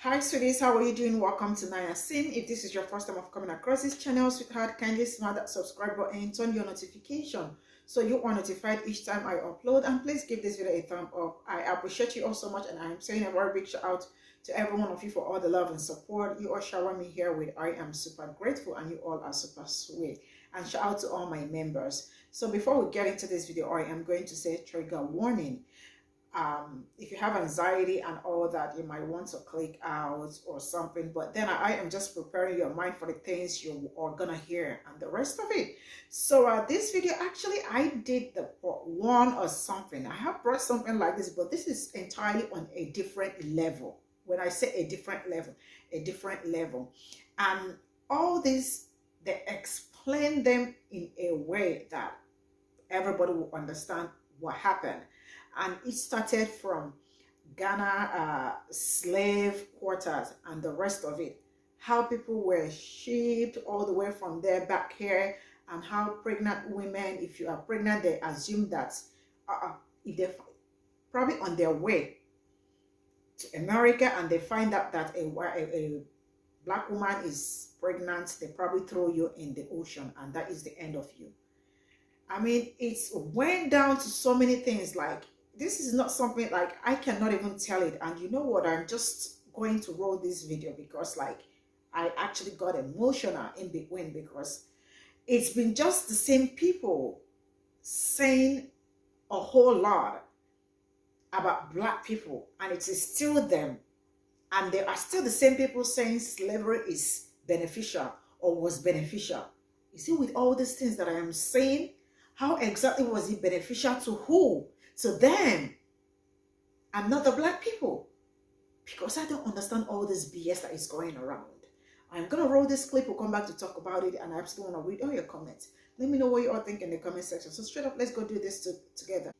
Hi sweeties, how are you doing? Welcome to Naya Sim. If this is your first time of coming across this channel, sweetheart, kindly smash that subscribe button and turn your notification so you are notified each time I upload. And please give this video a thumb up. I appreciate you all so much, and I am saying a very big shout out to every one of you for all the love and support you all shower me here with. I am super grateful, and you all are super sweet. And shout out to all my members. So before we get into this video, I am going to say trigger warning. If you have anxiety and all that, you might want to click out or something, but then I am just preparing your mind for the things you are gonna hear and the rest of it. So this video, actually I did the part one or something. I have brought something like this, but this is entirely on a different level. When I say a different level, and all this, they explain them in a way that everybody will understand what happened. And it started from Ghana slave quarters and the rest of it. How people were shipped all the way from there back here, and how pregnant women, if you are pregnant, they assume that if they're probably on their way to America and they find out that a black woman is pregnant, they probably throw you in the ocean, and that is the end of you. I mean, it's went down to so many things. Like, this is not something like I cannot even tell it. And you know what? I'm just going to roll this video because like I actually got emotional in between, because it's been just the same people saying a whole lot about black people, and it is still them. And they are still the same people saying slavery is beneficial or was beneficial. You see, with all these things that I am saying, how exactly was it beneficial to who? To them and not the black people, because I don't understand all this BS that is going around. I'm gonna roll this clip. We'll come back to talk about it, and I absolutely want to read all your comments. Let me know what you all think in the comment section. So straight up, let's go do this together.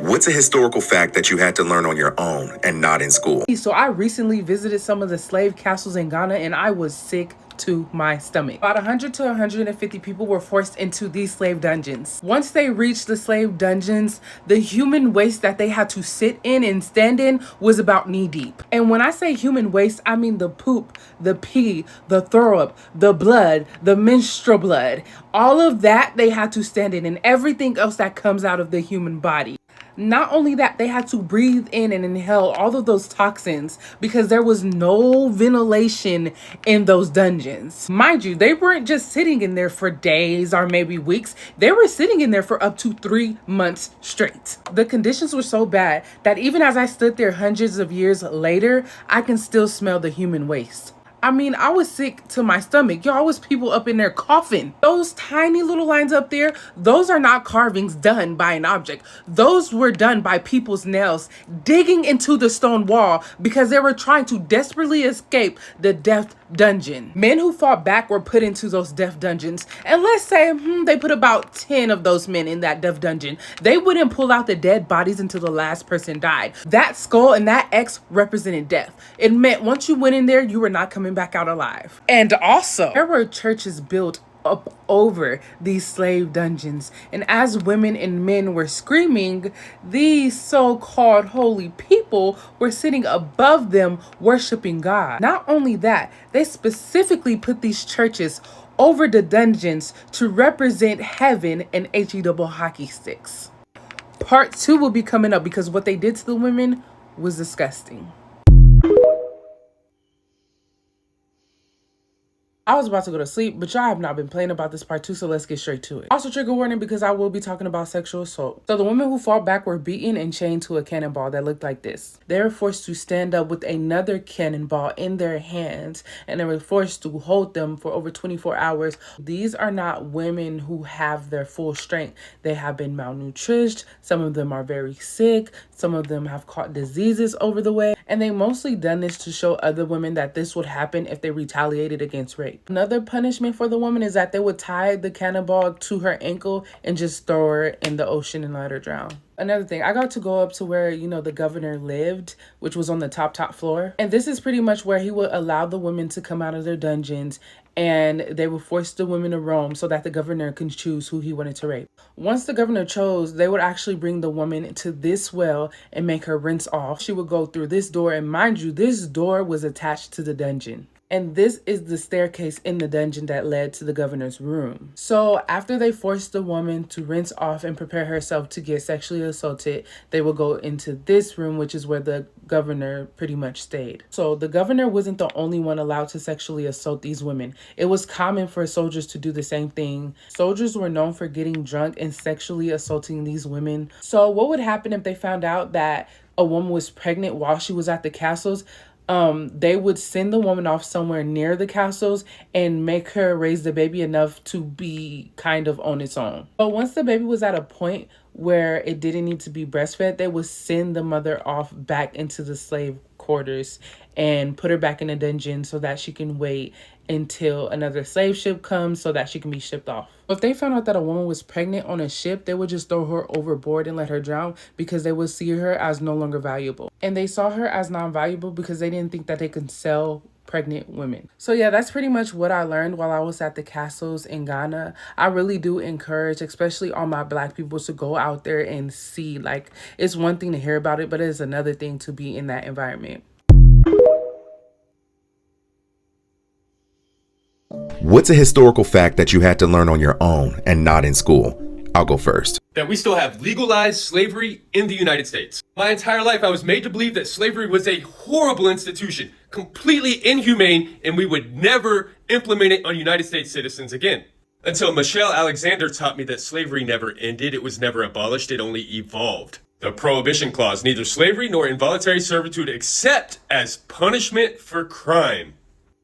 What's a historical fact that you had to learn on your own and not in school? So I recently visited some of the slave castles in Ghana, and I was sick to my stomach. About 100 to 150 people were forced into these slave dungeons. Once they reached the slave dungeons, the human waste that they had to sit in and stand in was about knee deep. And when I say human waste, I mean the poop, the pee, the throw up, the blood, the menstrual blood. All of that they had to stand in, and everything else that comes out of the human body. Not only that, they had to breathe in and inhale all of those toxins because there was no ventilation in those dungeons. Mind you, they weren't just sitting in there for days or maybe weeks. They were sitting in there for up to 3 months straight. The conditions were so bad that even as I stood there hundreds of years later, I can still smell the human waste. I mean, I was sick to my stomach. Y'all, was people up in there coughing. Those tiny little lines up there, those are not carvings done by an object. Those were done by people's nails digging into the stone wall because they were trying to desperately escape the death dungeon. Men who fought back were put into those death dungeons. And let's say they put about 10 of those men in that death dungeon. They wouldn't pull out the dead bodies until the last person died. That skull and that X represented death. It meant once you went in there, you were not coming back out alive. And also, there were churches built up over these slave dungeons, and as women and men were screaming, these so-called holy people were sitting above them worshiping God. Not only that, they specifically put these churches over the dungeons to represent heaven and HE double hockey sticks. Part 2 will be coming up because what they did to the women was disgusting. I was about to go to sleep, but y'all have not been playing about this part 2, so let's get straight to it. Also, trigger warning because I will be talking about sexual assault. So the women who fought back were beaten and chained to a cannonball that looked like this. They were forced to stand up with another cannonball in their hands, and they were forced to hold them for over 24 hours. These are not women who have their full strength. They have been malnourished. Some of them are very sick. Some of them have caught diseases over the way, and they mostly done this to show other women that this would happen if they retaliated against rape. rape. Another punishment for the woman is that they would tie the cannonball to her ankle and just throw her in the ocean and let her drown. Another thing, I got to go up to where, the governor lived, which was on the top floor. And this is pretty much where he would allow the women to come out of their dungeons, and they would force the women to roam so that the governor can choose who he wanted to rape. Once the governor chose, they would actually bring the woman to this well and make her rinse off. She would go through this door, and mind you, this door was attached to the dungeon. And this is the staircase in the dungeon that led to the governor's room. So after they forced the woman to rinse off and prepare herself to get sexually assaulted, they would go into this room, which is where the governor pretty much stayed. So the governor wasn't the only one allowed to sexually assault these women. It was common for soldiers to do the same thing. Soldiers were known for getting drunk and sexually assaulting these women. So what would happen if they found out that a woman was pregnant while she was at the castles? They would send the woman off somewhere near the castles and make her raise the baby enough to be kind of on its own. But once the baby was at a point where it didn't need to be breastfed, they would send the mother off back into the slave quarters and put her back in a dungeon so that she can wait until another slave ship comes so that she can be shipped off. If they found out that a woman was pregnant on a ship, they would just throw her overboard and let her drown because they would see her as no longer valuable. And they saw her as non-valuable because they didn't think that they could sell pregnant women. So yeah, that's pretty much what I learned while I was at the castles in Ghana. I really do encourage, especially all my Black people, to go out there and see. Like, it's one thing to hear about it, but it's another thing to be in that environment. What's a historical fact that you had to learn on your own and not in school? I'll go first. That we still have legalized slavery in the United States. My entire life, I was made to believe that slavery was a horrible institution, completely inhumane, and we would never implement it on United States citizens again. Until Michelle Alexander taught me that slavery never ended, it was never abolished, it only evolved. The Prohibition Clause, neither slavery nor involuntary servitude except as punishment for crime.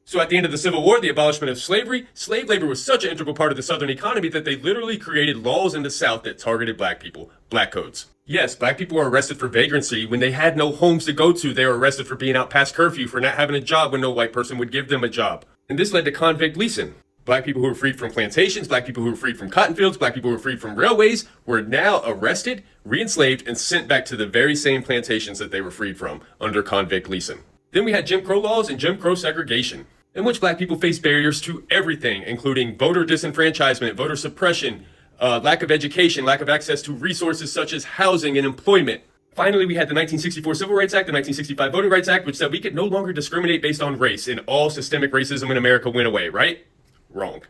So at the end of the Civil War, the abolishment of slavery, slave labor was such an integral part of the Southern economy that they literally created laws in the South that targeted Black people, Black codes. Yes, Black people were arrested for vagrancy. When they had no homes to go to, they were arrested for being out past curfew, for not having a job when no white person would give them a job. And this led to convict leasing. Black people who were freed from plantations, Black people who were freed from cotton fields, Black people who were freed from railways were now arrested, re-enslaved, and sent back to the very same plantations that they were freed from under convict leasing. Then we had Jim Crow laws and Jim Crow segregation, in which Black people faced barriers to everything, including voter disenfranchisement, voter suppression, lack of education, lack of access to resources such as housing and employment. Finally, we had the 1964 Civil Rights Act, the 1965 Voting Rights Act, which said we could no longer discriminate based on race, and all systemic racism in America went away, right? Wrong.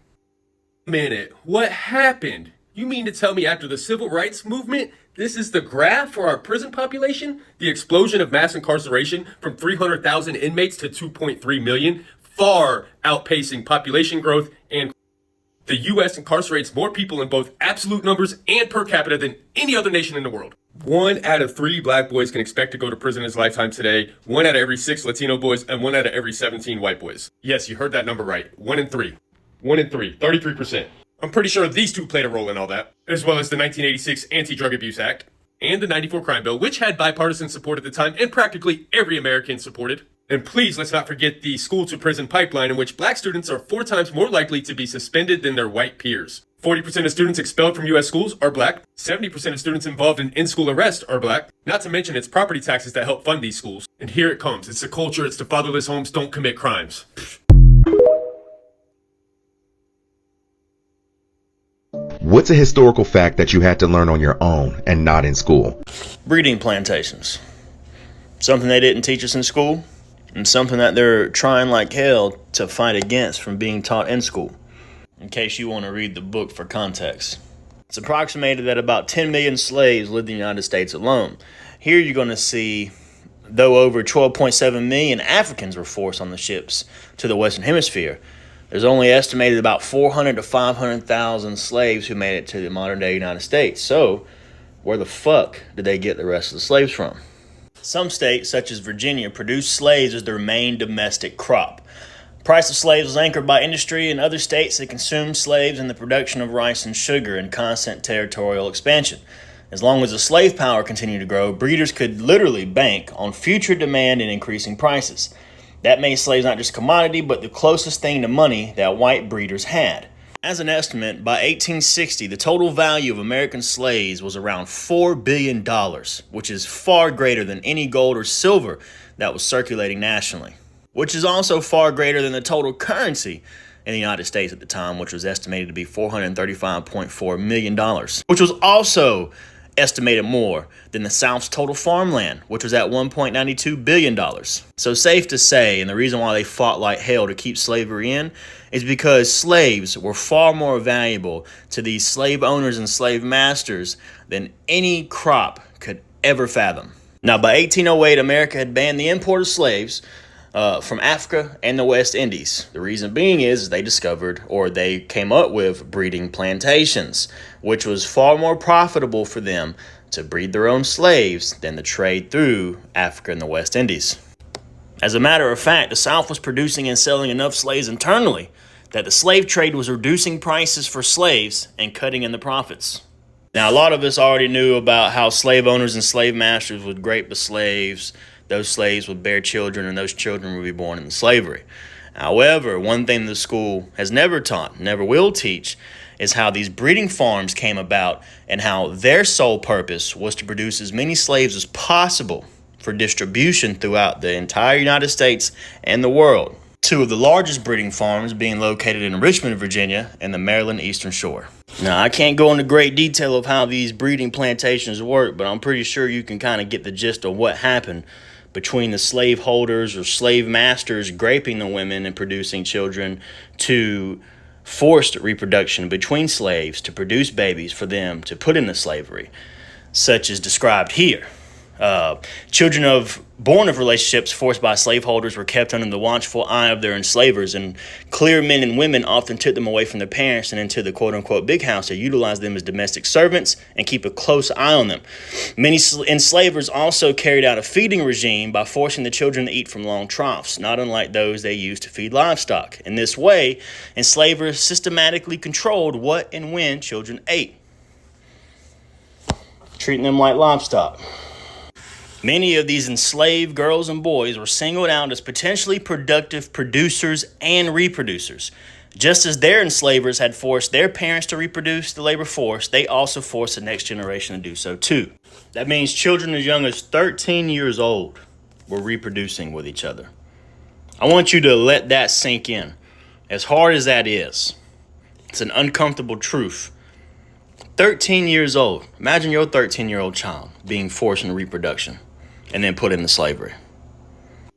Minute, what happened? You mean to tell me after the civil rights movement, this is the graph for our prison population? The explosion of mass incarceration from 300,000 inmates to 2.3 million, far outpacing population growth, and the U.S. incarcerates more people in both absolute numbers and per capita than any other nation in the world. 1 out of 3 Black boys can expect to go to prison in his lifetime today, 1 out of every 6 Latino boys, and 1 out of every 17 white boys. Yes, you heard that number right. 1 in 3. 1 in 3. 33%. I'm pretty sure these two played a role in all that, as well as the 1986 Anti-Drug Abuse Act and the 94 Crime Bill, which had bipartisan support at the time and practically every American supported. And please, let's not forget the school-to-prison pipeline, in which Black students are 4 times more likely to be suspended than their white peers. 40% of students expelled from U.S. schools are Black. 70% of students involved in in-school arrest are Black. Not to mention it's property taxes that help fund these schools. And here it comes. It's the culture. It's the fatherless homes don't commit crimes. What's a historical fact that you had to learn on your own and not in school? Breeding plantations. Something they didn't teach us in school, and something that they're trying like hell to fight against from being taught in school. In case you want to read the book for context. It's approximated that about 10 million slaves lived in the United States alone. Here you're going to see, though over 12.7 million Africans were forced on the ships to the Western Hemisphere, there's only estimated about 400 to 500,000 slaves who made it to the modern day United States. So, where the fuck did they get the rest of the slaves from? Some states, such as Virginia, produce slaves as their main domestic crop. The price of slaves was anchored by industry. In other states, they consumed slaves in the production of rice and sugar and constant territorial expansion. As long as the slave power continued to grow, breeders could literally bank on future demand and increasing prices. That made slaves not just a commodity, but the closest thing to money that white breeders had. As an estimate, by 1860, the total value of American slaves was around $4 billion, which is far greater than any gold or silver that was circulating nationally, which is also far greater than the total currency in the United States at the time, which was estimated to be $435.4 million, which was also estimated more than the South's total farmland, which was at $1.92 billion. So safe to say, and the reason why they fought like hell to keep slavery in, is because slaves were far more valuable to these slave owners and slave masters than any crop could ever fathom. Now, by 1808, America had banned the import of slaves from Africa and the West Indies. The reason being is they discovered, or they came up with, breeding plantations, which was far more profitable for them to breed their own slaves than the trade through Africa and the West Indies. As a matter of fact, the South was producing and selling enough slaves internally that the slave trade was reducing prices for slaves and cutting in the profits. Now, a lot of us already knew about how slave owners and slave masters would rape the slaves. Those slaves would bear children, and those children would be born into slavery. However, one thing the school has never taught, never will teach, is how these breeding farms came about and how their sole purpose was to produce as many slaves as possible for distribution throughout the entire United States and the world. Two of the largest breeding farms being located in Richmond, Virginia, and the Maryland Eastern Shore. Now, I can't go into great detail of how these breeding plantations work, but I'm pretty sure you can kind of get the gist of what happened between the slave holders or slave masters graping the women and producing children to forced reproduction between slaves to produce babies for them to put into slavery, such as described here. Children born of relationships forced by slaveholders were kept under the watchful eye of their enslavers, and clear men and women often took them away from their parents and into the quote-unquote big house to utilize them as domestic servants and keep a close eye on them. Many enslavers also carried out a feeding regime by forcing the children to eat from long troughs, not unlike those they used to feed livestock. In this way, enslavers systematically controlled what and when children ate, treating them like livestock. Many of these enslaved girls and boys were singled out as potentially productive producers and reproducers. Just as their enslavers had forced their parents to reproduce the labor force, they also forced the next generation to do so too. That means children as young as 13 years old were reproducing with each other. I want you to let that sink in. As hard as that is, it's an uncomfortable truth. 13 years old. Imagine your 13-year-old child being forced into reproduction and then put into slavery.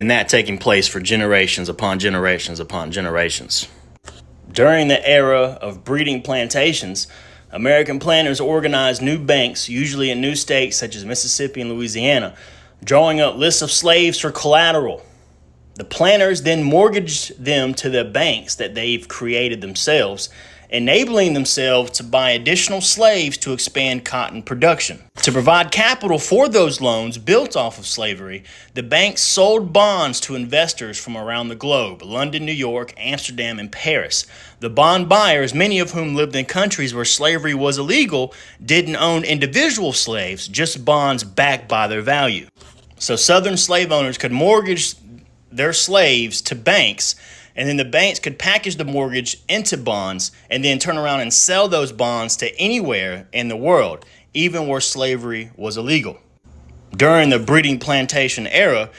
And that taking place for generations upon generations upon generations. During the era of breeding plantations, American planters organized new banks, usually in new states such as Mississippi and Louisiana, drawing up lists of slaves for collateral. The planters then mortgaged them to the banks that they've created themselves, enabling themselves to buy additional slaves to expand cotton production. To provide capital for those loans built off of slavery, the banks sold bonds to investors from around the globe: London, New York, Amsterdam, and Paris. The bond buyers, many of whom lived in countries where slavery was illegal, didn't own individual slaves, just bonds backed by their value. So Southern slave owners could mortgage their slaves to banks, and then the banks could package the mortgage into bonds and then turn around and sell those bonds to anywhere in the world, even where slavery was illegal. During the breeding plantation era,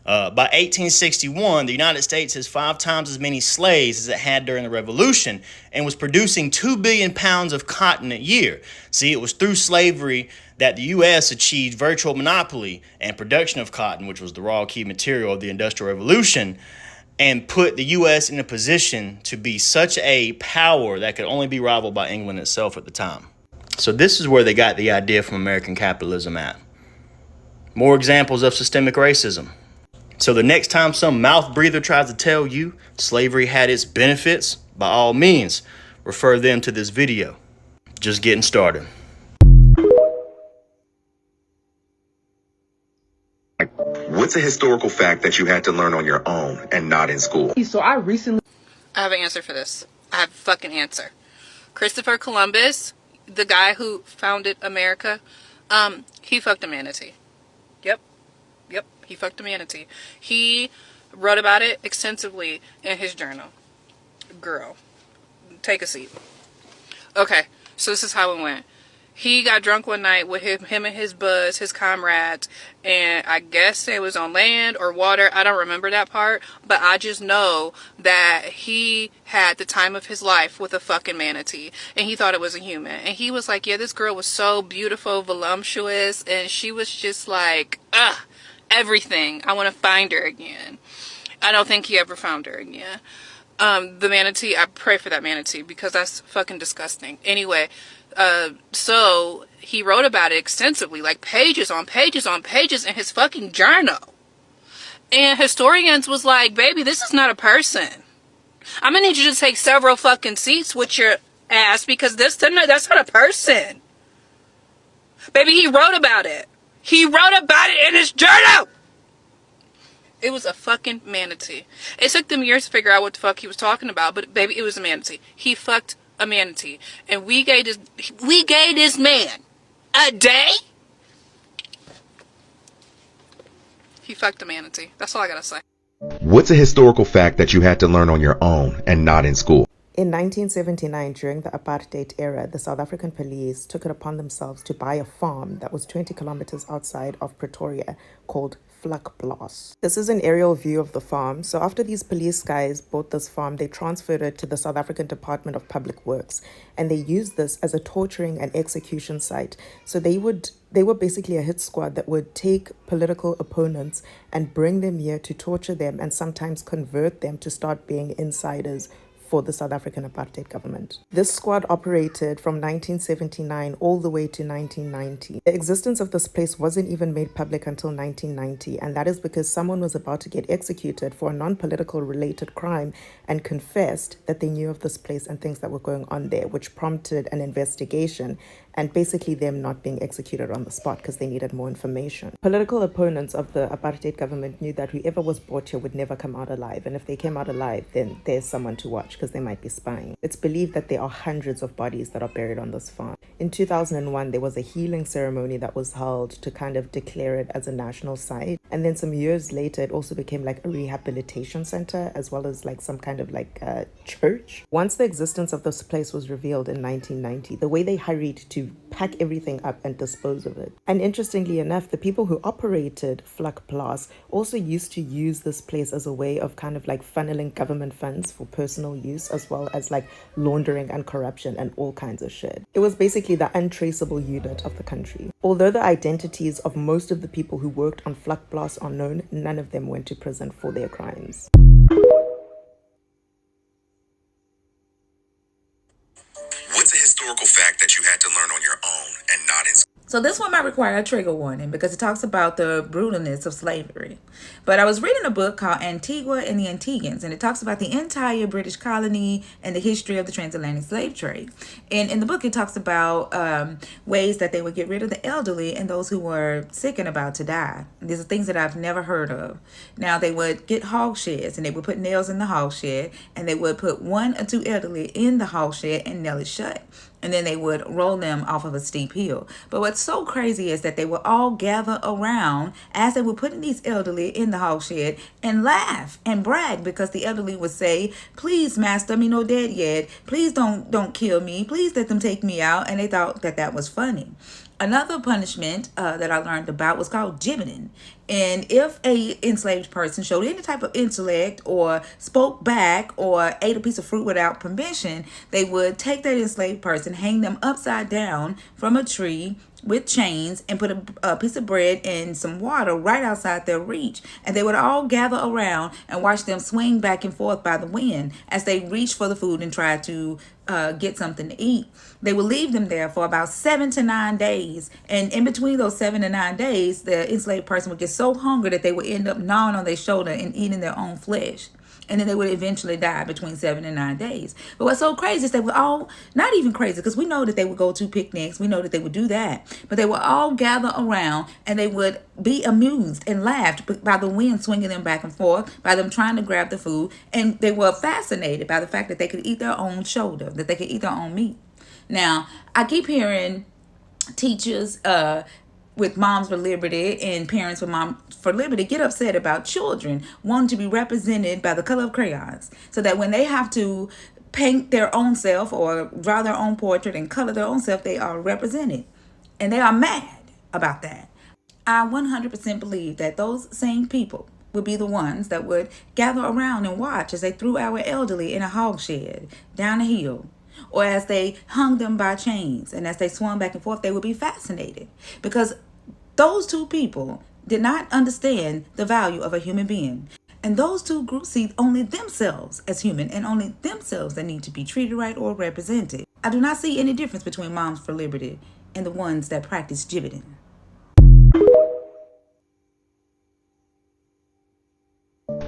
by 1861, the United States has 5 times as many slaves as it had during the Revolution and was producing 2 billion pounds of cotton a year. See, it was through slavery that the U.S. achieved virtual monopoly and production of cotton, which was the raw key material of the Industrial Revolution, and put the U.S. in a position to be such a power that could only be rivaled by England itself at the time. So this is where they got the idea from American capitalism at. More examples of systemic racism. So the next time some mouth breather tries to tell you slavery had its benefits, by all means, refer them to this video. Just getting started. What's a historical fact that you had to learn on your own and not in school? So I have an answer for this. I have a fucking answer. Christopher Columbus, the guy who founded America, he fucked a manatee. Yep, he fucked a manatee. He wrote about it extensively in his journal. Girl, take a seat. Okay, so this is how it went. He got drunk one night with him and his buds, his comrades, and I guess it was on land or water. I don't remember that part, but I just know that he had the time of his life with a fucking manatee, and he thought it was a human. And he was like, yeah, this girl was so beautiful, voluptuous, and she was just like, ugh, everything. I want to find her again. I don't think he ever found her again. The manatee, I pray for that manatee because that's fucking disgusting. Anyway, so he wrote about it extensively, like pages on pages on pages in his fucking journal. And historians was like, baby, this is not a person. I'm gonna need you to take several fucking seats with your ass because that's not a person. Baby, he wrote about it. He wrote about it in his journal. It was a fucking manatee. It took them years to figure out what the fuck he was talking about, but baby, it was a manatee. He fucked a manatee, and we gave this man a day. He fucked a manatee. That's all I gotta say. What's a historical fact that you had to learn on your own and not in school? In 1979, during the Apartheid era, the South African police took it upon themselves to buy a farm that was 20 kilometers outside of Pretoria called Pe0ple's. This is an aerial view of the farm. So after these police guys bought this farm, they transferred it to the South African Department of Public Works, and they used this as a torturing and execution site. So they were basically a hit squad that would take political opponents and bring them here to torture them and sometimes convert them to start being insiders for the South African apartheid government. This squad operated from 1979 all the way to 1990. The existence of this place wasn't even made public until 1990, and that is because someone was about to get executed for a non-political related crime and confessed that they knew of this place and things that were going on there, which prompted an investigation and basically them not being executed on the spot because they needed more information. Political opponents of the apartheid government knew that whoever was brought here would never come out alive, and if they came out alive, then there's someone to watch because they might be spying. It's believed that there are hundreds of bodies that are buried on this farm. In 2001, there was a healing ceremony that was held to kind of declare it as a national site, and then some years later, it also became like a rehabilitation center as well as like some kind of like church. Once the existence of this place was revealed in 1990, the way they hurried to pack everything up and dispose of it. And interestingly enough, the people who operated Pe0ple's also used to use this place as a way of kind of like funneling government funds for personal use, as well as like laundering and corruption and all kinds of shit. It was basically the untraceable unit of the country. Although the identities of most of the people who worked on Pe0ple's are known, none of them went to prison for their crimes. What's a historical fact that you had to learn on your own and not in school? So this one might require a trigger warning because it talks about the brutalness of slavery. But I was reading a book called Antigua and the Antiguans, and it talks about the entire British colony and the history of the transatlantic slave trade. And in the book, it talks about ways that they would get rid of the elderly and those who were sick and about to die. These are things that I've never heard of. Now, they would get hog sheds, and they would put nails in the hog shed, and they would put 1 or 2 elderly in the hog shed and nail it shut. And then they would roll them off of a steep hill. But what's so crazy is that they would all gather around as they were putting these elderly in the hog shed and laugh and brag, because the elderly would say, please, master, me no dead yet. Please don't kill me. Please let them take me out. And they thought that that was funny. Another punishment that I learned about was called gibbeting. And if a enslaved person showed any type of intellect or spoke back or ate a piece of fruit without permission, they would take that enslaved person, hang them upside down from a tree with chains, and put a piece of bread and some water right outside their reach. And they would all gather around and watch them swing back and forth by the wind as they reached for the food and tried to get something to eat. They would leave them there for about 7 to 9 days. And in between those 7 to 9 days, the enslaved person would get so hungry that they would end up gnawing on their shoulder and eating their own flesh. And then they would eventually die between 7 and 9 days. But what's so crazy is they were all, not even crazy, because we know that they would go to picnics. We know that they would do that. But they would all gather around and they would be amused and laughed by the wind swinging them back and forth, by them trying to grab the food. And they were fascinated by the fact that they could eat their own shoulder, that they could eat their own meat. Now, I keep hearing teachers with Moms for Liberty and Parents with Moms for Liberty get upset about children wanting to be represented by the color of crayons, so that when they have to paint their own self or draw their own portrait and color their own self, they are represented. And they are mad about that. I 100% believe that those same people would be the ones that would gather around and watch as they threw our elderly in a hog shed down a hill, or as they hung them by chains, and as they swung back and forth. They would be fascinated, because those two people did not understand the value of a human being. And those two groups see only themselves as human, and only themselves that need to be treated right or represented. I do not see any difference between Moms for Liberty and the ones that practice gibbeting.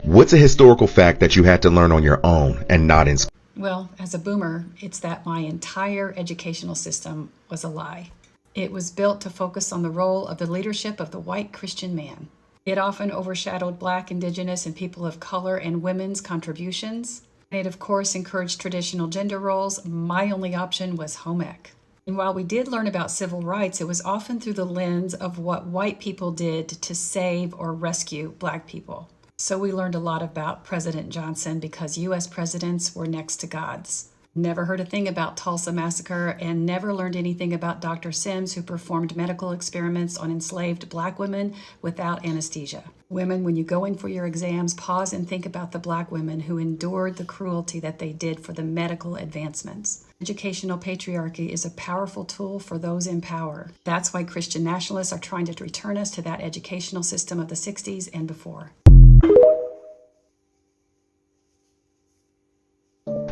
What's a historical fact that you had to learn on your own and not in school? Well, as a boomer, it's that my entire educational system was a lie. It was built to focus on the role of the leadership of the white Christian man. It often overshadowed Black, Indigenous, and people of color and women's contributions. It, of course, encouraged traditional gender roles. My only option was home ec. And while we did learn about civil rights, it was often through the lens of what white people did to save or rescue Black people. So we learned a lot about President Johnson because U.S. presidents were next to gods. Never heard a thing about Tulsa Massacre, and never learned anything about Dr. Sims, who performed medical experiments on enslaved Black women without anesthesia. Women, when you go in for your exams, pause and think about the Black women who endured the cruelty that they did for the medical advancements. Educational patriarchy is a powerful tool for those in power. That's why Christian nationalists are trying to return us to that educational system of the 60s and before.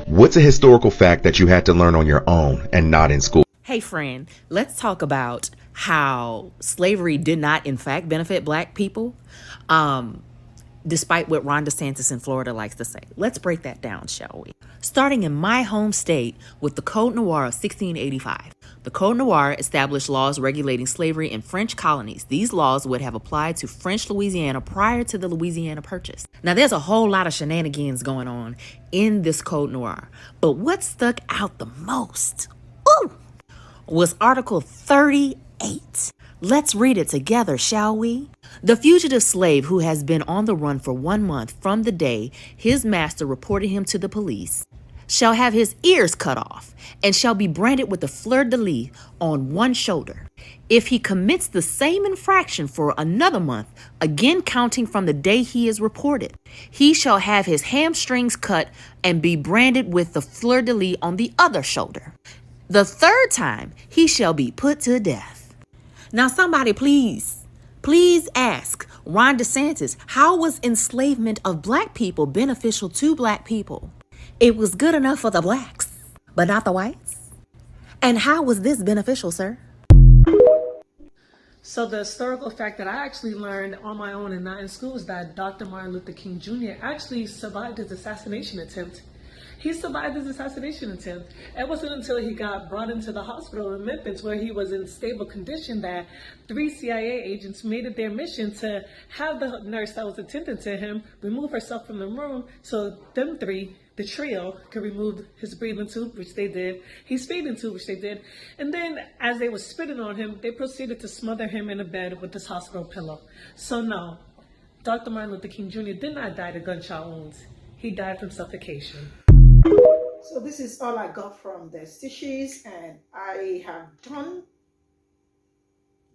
What's a historical fact that you had to learn on your own and not in school? Hey friend, let's talk about how slavery did not in fact benefit Black people, despite what Ron DeSantis in Florida likes to say. Let's break that down, shall we? Starting in my home state with the Code Noir of 1685. The Code Noir established laws regulating slavery in French colonies. These laws would have applied to French Louisiana prior to the Louisiana Purchase. Now, there's a whole lot of shenanigans going on in this Code Noir, but what stuck out the most was Article 38. Let's read it together, shall we? The fugitive slave who has been on the run for 1 month from the day his master reported him to the police shall have his ears cut off and shall be branded with the fleur-de-lis on one shoulder. If he commits the same infraction for another month, again counting from the day he is reported, he shall have his hamstrings cut and be branded with the fleur-de-lis on the other shoulder. The third time, he shall be put to death. Now somebody please ask Ron DeSantis, how was enslavement of Black people beneficial to Black people? It was good enough for the Blacks, but not the whites. And how was this beneficial, sir? So the historical fact that I actually learned on my own and not in school is that Dr. Martin Luther King Jr. actually survived his assassination attempt. He survived his assassination attempt. It wasn't until he got brought into the hospital in Memphis, where he was in stable condition, that 3 CIA agents made it their mission to have the nurse that was attending to him remove herself from the room, so them three, the trio, could remove his breathing tube, which they did, his feeding tube, which they did, and then as they were spitting on him, they proceeded to smother him in a bed with this hospital pillow. So no, Dr. Martin Luther King Jr. did not die of gunshot wounds. He died from suffocation. So this is all I got from the stitches, and I have done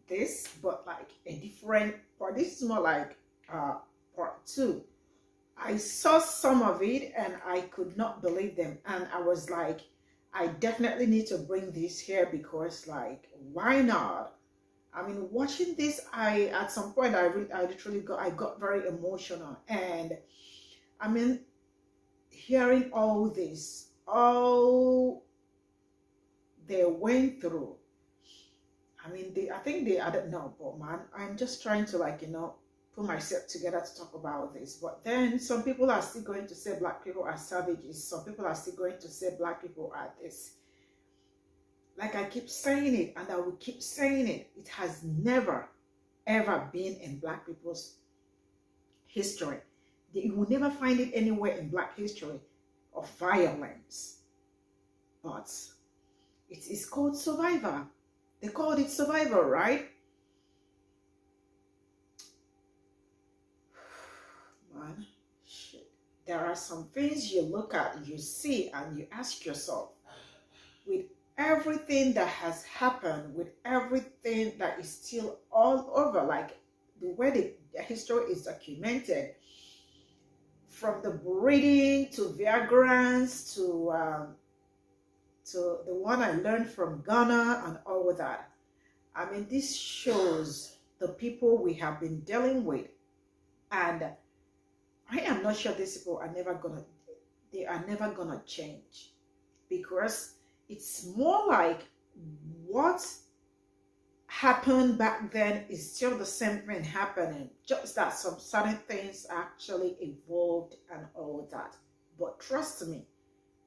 this, but like a different part. This is more like part 2. I saw some of it and I could not believe them, and I was like, I definitely need to bring this here, because like, why not? I mean, watching this, at some point I literally got very emotional, and I mean, hearing all this, all they went through. I mean, I don't know, but man, I'm just trying to, like, put myself together to talk about this. But then some people are still going to say Black people are savages. Some people are still going to say Black people are this. Like I keep saying it, and I will keep saying it. It has never, ever been in Black people's history. You will never find it anywhere in Black history of violence. But it is called survivor. They called it survivor, right? there are some things you look at, you see, and you ask yourself, with everything that has happened, with everything that is still all over, like the way the history is documented, from the breeding to Viagrants to the one I learned from Ghana and all of that. I mean, this shows the people we have been dealing with, and I am not sure these people are never gonna change, because it's more like what happened back then is still the same thing happening, just that some certain things actually evolved and all that. But trust me,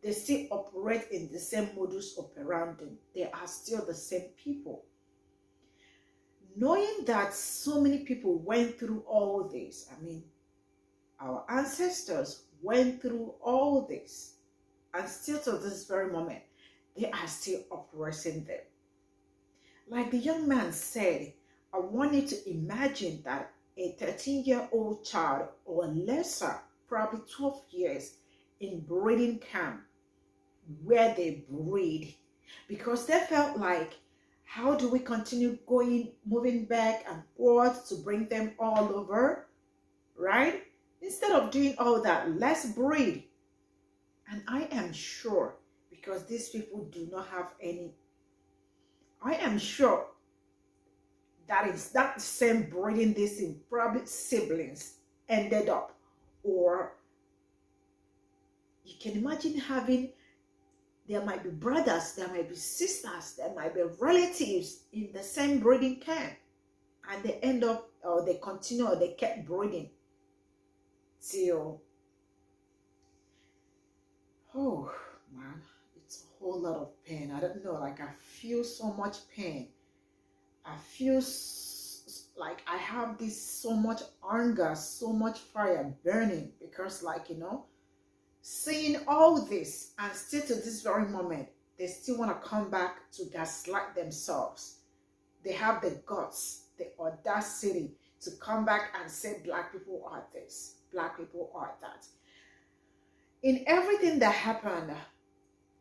they still operate in the same modus operandi. They are still the same people. Knowing that so many people went through all this, I mean, our ancestors went through all this, and still to this very moment, they are still oppressing them. Like the young man said, I want you to imagine that a 13-year-old child or lesser, probably 12 years, in breeding camp where they breed, because they felt like, how do we continue moving back and forth to bring them all over, right? Instead of doing all that, let's breed. And I am sure, because these people do not have any, I am sure that is that same breeding, this in probably siblings ended up, or you can imagine having, there might be brothers, there might be sisters, there might be relatives in the same breeding camp, and they end up, or they continue, or they kept breeding till, oh man, it's a whole lot of pain. I don't know, like I feel so much pain. I feel like I have this so much anger, so much fire burning, because like, you know, seeing all this, and still to this very moment, they still want to come back to gaslight themselves. They have the guts, the audacity to come back and say black people are this, black people are that. In everything that happened,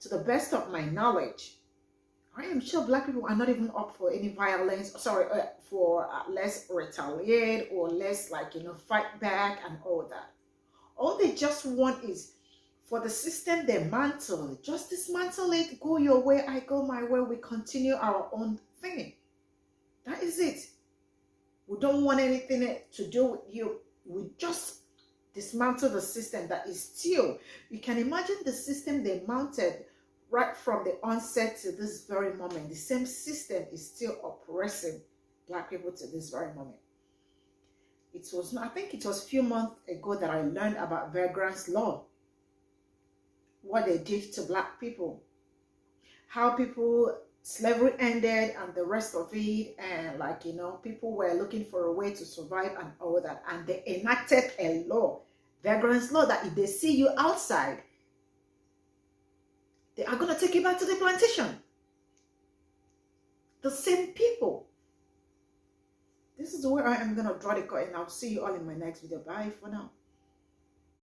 to the best of my knowledge, I am sure black people are not even up for any violence, sorry, for less retaliate or less, like, you know, fight back and all that. All they just want is for the system they mantle, just dismantle it, go your way, I go my way, we continue our own thing. That is it. We don't want anything to do with you. We just dismantle the system that is still, you can imagine the system they mounted right from the onset to this very moment. The same system is still oppressing black people to this very moment. It was, I think it was a few months ago that I learned about Vagrant's law, what they did to black people, how people, slavery ended and the rest of it, and like, you know, people were looking for a way to survive and all that, and they enacted a law, Vagrant's law, that if they see you outside, they are going to take you back to the plantation. The same people. This is where I am going to draw the curtain. I'll see you all in my next video. Bye for now.